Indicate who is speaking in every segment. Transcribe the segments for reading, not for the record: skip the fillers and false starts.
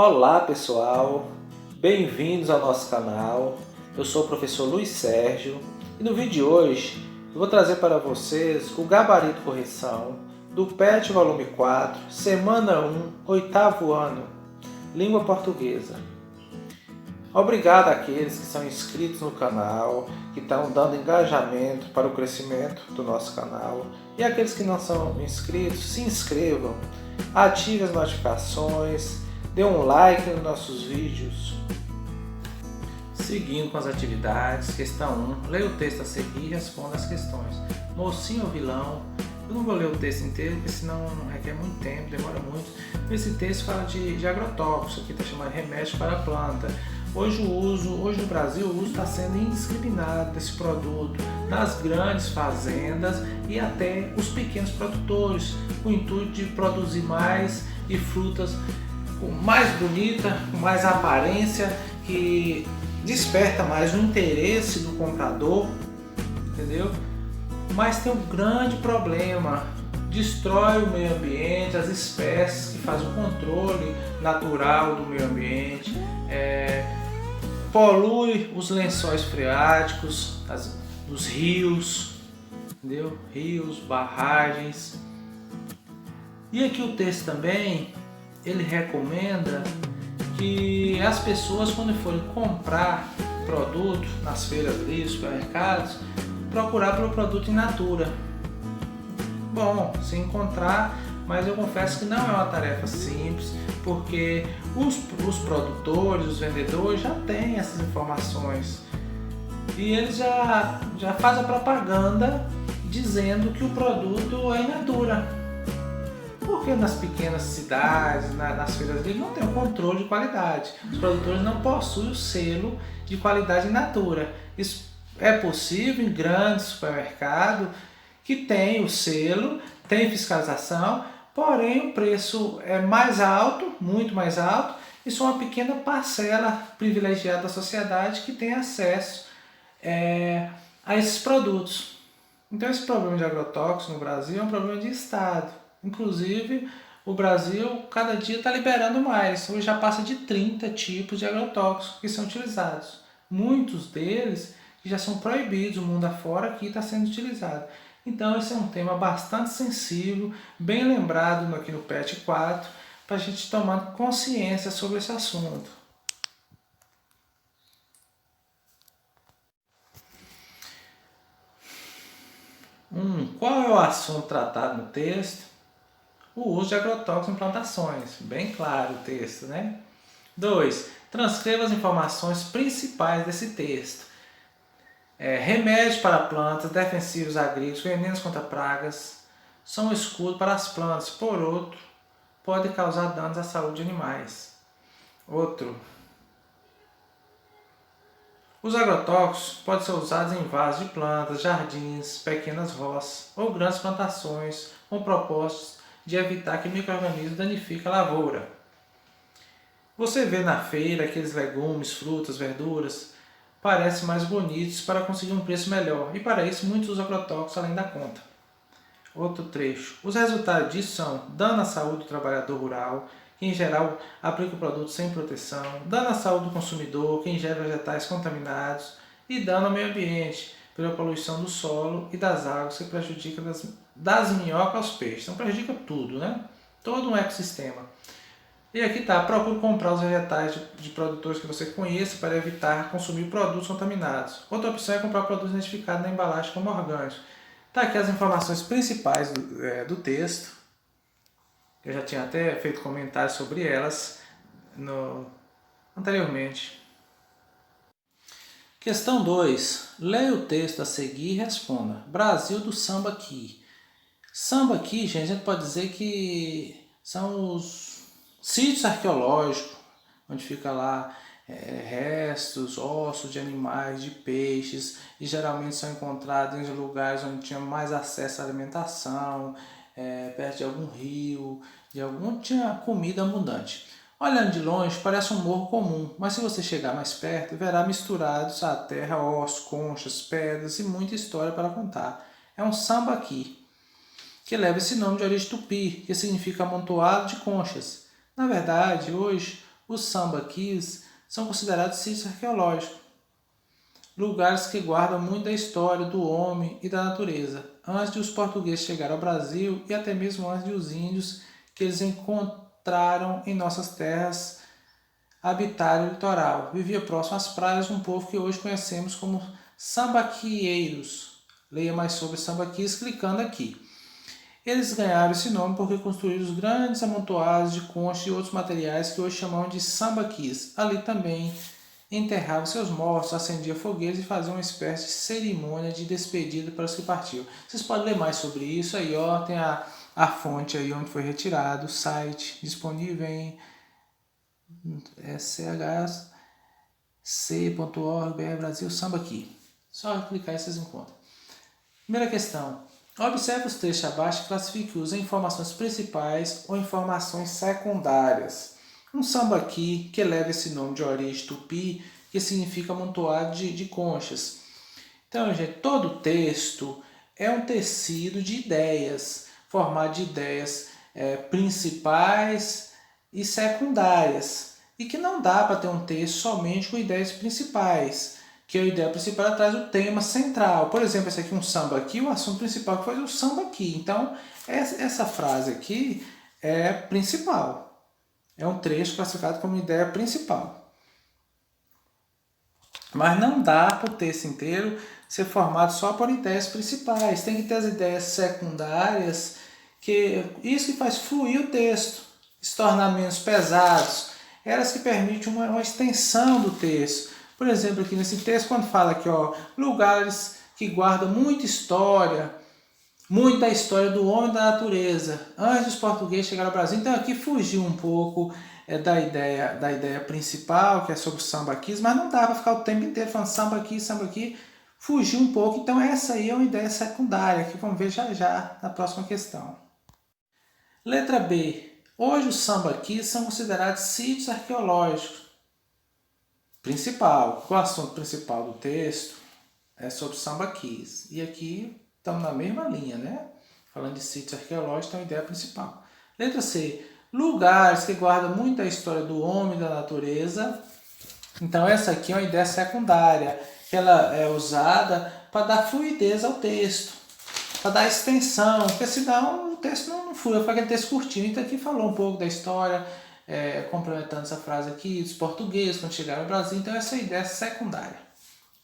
Speaker 1: Olá pessoal, bem-vindos ao nosso canal. Eu sou o professor Luiz Sérgio e no vídeo de hoje eu vou trazer para vocês o gabarito correção do PET volume 4, semana 1, oitavo ano, língua portuguesa. Obrigado àqueles que são inscritos no canal, que estão dando engajamento para o crescimento do nosso canal. E aqueles que não são inscritos, se inscrevam, ativem as notificações, dê um like nos nossos vídeos. Seguindo com as atividades, questão 1, leia o texto a seguir e responda as questões. Mocinho ou vilão? Eu não vou ler o texto inteiro, porque senão requer muito tempo, demora muito. Esse texto fala de agrotóxicos, aqui está chamado remédio para a planta. Hoje no Brasil, o uso está sendo indiscriminado desse produto nas grandes fazendas e até os pequenos produtores, com o intuito de produzir mais e frutas com mais bonita, com mais aparência, que desperta mais o interesse do comprador, entendeu? Mas tem um grande problema: destrói o meio ambiente, as espécies que fazem o controle natural do meio ambiente, polui os lençóis freáticos, os rios, entendeu? Rios, barragens. E aqui o texto também, ele recomenda que as pessoas, quando forem comprar produto nas feiras livres, supermercados, procurar pelo produto in natura. Bom, se encontrar, mas eu confesso que não é uma tarefa simples, porque os produtores, os vendedores já têm essas informações e eles já fazem a propaganda dizendo que o produto é in natura. Porque nas pequenas cidades, nas feiras livres, não tem o controle de qualidade. Os produtores não possuem o selo de qualidade in natura. Isso é possível em grandes supermercados que tem o selo, tem fiscalização, porém o preço é mais alto, muito mais alto, e só uma pequena parcela privilegiada da sociedade que tem acesso a esses produtos. Então esse problema de agrotóxicos no Brasil é um problema de Estado. Inclusive, o Brasil cada dia está liberando mais. Hoje já passa de 30 tipos de agrotóxicos que são utilizados. Muitos deles já são proibidos, o mundo afora aqui está sendo utilizado. Então esse é um tema bastante sensível, bem lembrado aqui no PET 4, para a gente tomar consciência sobre esse assunto. Qual é o assunto tratado no texto? O uso de agrotóxicos em plantações. Bem claro o texto, né? 2. Transcreva as informações principais desse texto. Remédios para plantas, defensivos agrícolas, venenos contra pragas, são um escudo para as plantas, por outro, pode causar danos à saúde de animais. Outro. Os agrotóxicos podem ser usados em vasos de plantas, jardins, pequenas roças ou grandes plantações, com propósitos de evitar que micro-organismos danifiquem a lavoura. Você vê na feira aqueles legumes, frutas, verduras, parecem mais bonitos para conseguir um preço melhor, e para isso muitos usam agrotóxicos além da conta. Outro trecho. Os resultados disso são dano à saúde do trabalhador rural, que em geral aplica o produto sem proteção, dano à saúde do consumidor, que ingere vegetais contaminados, e dano ao meio ambiente, pela poluição do solo e das águas, que prejudica das minhocas aos peixes. Então prejudica tudo, né? Todo um ecossistema. E aqui está, procure comprar os vegetais de produtores que você conheça para evitar consumir produtos contaminados. Outra opção é comprar produtos identificados na embalagem como orgânicos. Está aqui as informações principais do texto. Eu já tinha até feito comentários sobre elas anteriormente. Questão 2. Leia o texto a seguir e responda. Brasil do Sambaqui. Sambaqui, gente, a gente pode dizer que são os sítios arqueológicos, onde fica lá restos, ossos de animais, de peixes, e geralmente são encontrados em lugares onde tinha mais acesso à alimentação, perto de algum rio, onde tinha comida abundante. Olhando de longe, parece um morro comum, mas se você chegar mais perto, verá misturados à terra ossos, conchas, pedras e muita história para contar. É um sambaqui, que leva esse nome de origem tupi, que significa amontoado de conchas. Na verdade, hoje, os sambaquis são considerados sítios arqueológicos, lugares que guardam muito da história do homem e da natureza, antes de os portugueses chegarem ao Brasil e até mesmo antes de os índios que eles encontraram em nossas terras habitarem o litoral. Vivia próximo às praias de um povo que hoje conhecemos como sambaquieiros. Leia mais sobre sambaquis clicando aqui. Eles ganharam esse nome porque construíram os grandes amontoados de conchas e outros materiais que hoje chamamos de sambaquis. Ali também enterravam seus mortos, acendiam fogueiras e faziam uma espécie de cerimônia de despedida para os que partiam. Vocês podem ler mais sobre isso aí, ó, tem a fonte aí onde foi retirado, o site disponível em chc.org.br Brasil Sambaqui. Só clicar e vocês encontram. Primeira questão. Observe os textos abaixo e classifique-os em informações principais ou informações secundárias. Um sambaqui, que leva esse nome de origem tupi, que significa amontoado de conchas. Então, gente, todo texto é um tecido de ideias, formado de ideias principais e secundárias. E que não dá para ter um texto somente com ideias principais, que a ideia principal traz o tema central. Por exemplo, esse aqui, um sambaqui, o assunto principal que foi o sambaqui. Então, essa frase aqui é principal. É um trecho classificado como ideia principal. Mas não dá para o texto inteiro ser formado só por ideias principais. Tem que ter as ideias secundárias, isso que faz fluir o texto, se tornar menos pesados. Elas que permitem uma extensão do texto. Por exemplo, aqui nesse texto, quando fala aqui, ó, lugares que guardam muita história, muito da história do homem e da natureza, antes dos portugueses chegarem ao Brasil. Então aqui fugiu um pouco da ideia principal, que é sobre o sambaquis, mas não dá para ficar o tempo inteiro falando sambaqui, fugiu um pouco. Então essa aí é uma ideia secundária, que vamos ver já na próxima questão. Letra B. Hoje os sambaquis são considerados sítios arqueológicos. Principal, o assunto principal do texto é sobre sambaquis. E aqui estamos na mesma linha, né? Falando de sítios arqueológicos, então a ideia principal. Letra C. Lugares que guardam muito a história do homem e da natureza. Então essa aqui é uma ideia secundária, que ela é usada para dar fluidez ao texto, para dar extensão, porque senão o texto não flui, foi aquele texto curtinho. Então aqui falou um pouco da história, complementando essa frase aqui, dos portugueses quando chegaram ao Brasil. Então essa é a ideia secundária.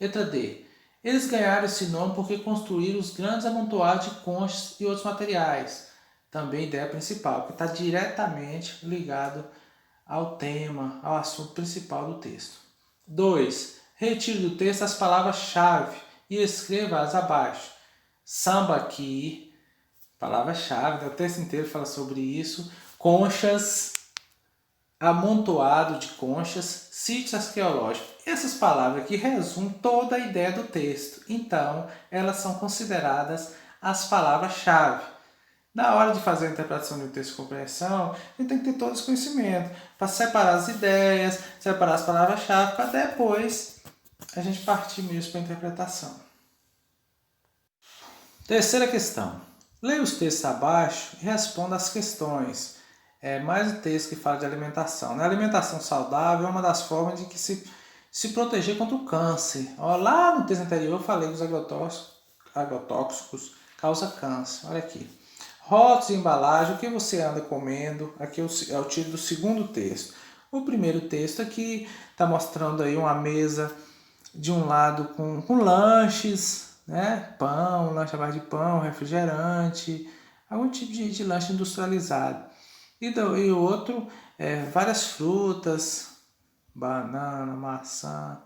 Speaker 1: Letra D. Eles ganharam esse nome porque construíram os grandes amontoados de conchas e outros materiais. Também ideia principal, que está diretamente ligado ao tema, ao assunto principal do texto. 2. Retire do texto as palavras-chave e escreva-as abaixo. Sambaqui, palavra-chave, o texto inteiro fala sobre isso. Conchas, amontoado de conchas, sítios arqueológicos. Essas palavras aqui resumem toda a ideia do texto. Então, elas são consideradas as palavras-chave. Na hora de fazer a interpretação de um texto de compreensão, a gente tem que ter todo esse conhecimento para separar as ideias, separar as palavras-chave, para depois a gente partir mesmo para a interpretação. Terceira questão. Leia os textos abaixo e responda as questões. Mais o texto que fala de alimentação. A alimentação saudável é uma das formas de que se proteger contra o câncer. Lá no texto anterior eu falei que os agrotóxicos causam câncer. Olha aqui. Rótulos e embalagem, o que você anda comendo? Aqui é o título do segundo texto. O primeiro texto aqui está mostrando aí uma mesa de um lado com lanches, né? Pão, lanche à base de pão, refrigerante, algum tipo de lanche industrializado. E o outro, várias frutas, banana, maçã,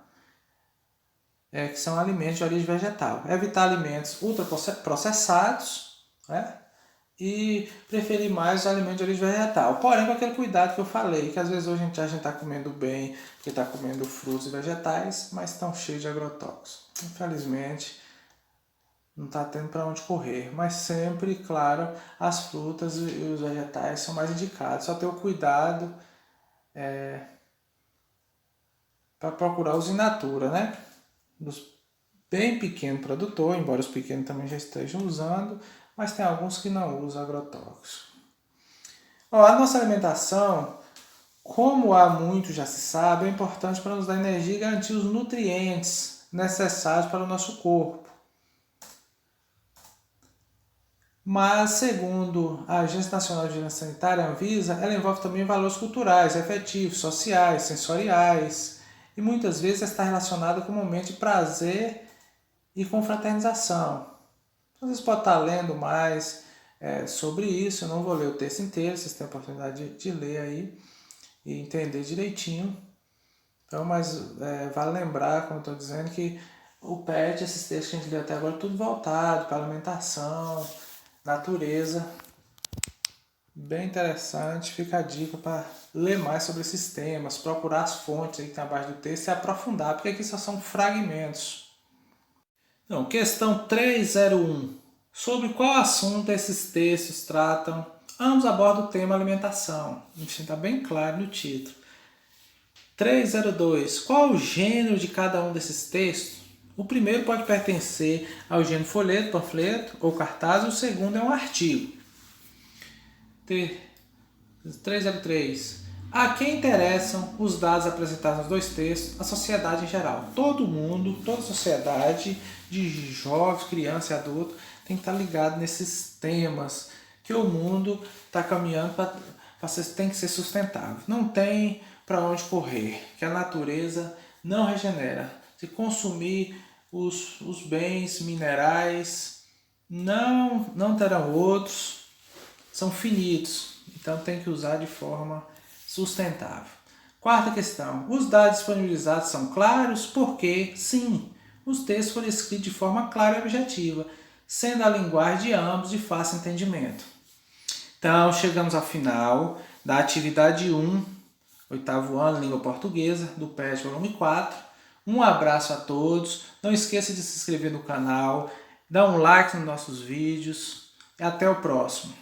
Speaker 1: que são alimentos de origem vegetal. Evitar alimentos ultraprocessados, né? E preferir mais os alimentos de origem vegetal. Porém, com aquele cuidado que eu falei, que às vezes hoje a gente está comendo bem, porque está comendo frutos e vegetais, mas estão cheios de agrotóxicos. Infelizmente, não está tendo para onde correr. Mas sempre, claro, as frutas e os vegetais são mais indicados. Só ter o cuidado para procurar os in natura, né? Dos bem pequenos produtores, embora os pequenos também já estejam usando, mas tem alguns que não usam agrotóxicos. A nossa alimentação Como há muito já se sabe, é importante para nos dar energia e garantir os nutrientes necessários para o nosso corpo. Mas, segundo a Agência Nacional de Vigilância Sanitária, a Anvisa, ela envolve também valores culturais, afetivos, sociais, sensoriais, e muitas vezes está relacionada com um momento de prazer e confraternização. Então, vocês podem estar lendo mais sobre isso, eu não vou ler o texto inteiro, vocês têm a oportunidade de ler aí e entender direitinho. Então, mas vale lembrar, como eu estou dizendo, que o PET, esses textos que a gente leu até agora, tudo voltado para alimentação, natureza. Bem interessante, fica a dica para ler mais sobre esses temas, procurar as fontes aí que tem abaixo do texto e aprofundar, porque aqui só são fragmentos. Então, questão 301. Sobre qual assunto esses textos tratam? Ambos abordam o tema alimentação. Está bem claro no título. 302. Qual o gênero de cada um desses textos? O primeiro pode pertencer ao gênero folheto, panfleto ou cartaz, e o segundo é um artigo. 303. A quem interessam os dados apresentados nos dois textos? A sociedade em geral. Todo mundo, toda a sociedade, de jovens, crianças e adultos, tem que estar ligado nesses temas que o mundo está caminhando tem que ser sustentável. Não tem para onde correr, que a natureza não regenera. Se consumir os bens minerais, não terão outros, são finitos, então tem que usar de forma sustentável. Quarta questão, os dados disponibilizados são claros porque, sim, os textos foram escritos de forma clara e objetiva, sendo a linguagem de ambos de fácil entendimento. Então, chegamos ao final da atividade 1, oitavo ano, língua portuguesa, do PET volume 4. Um abraço a todos, não esqueça de se inscrever no canal, dar um like nos nossos vídeos e até o próximo.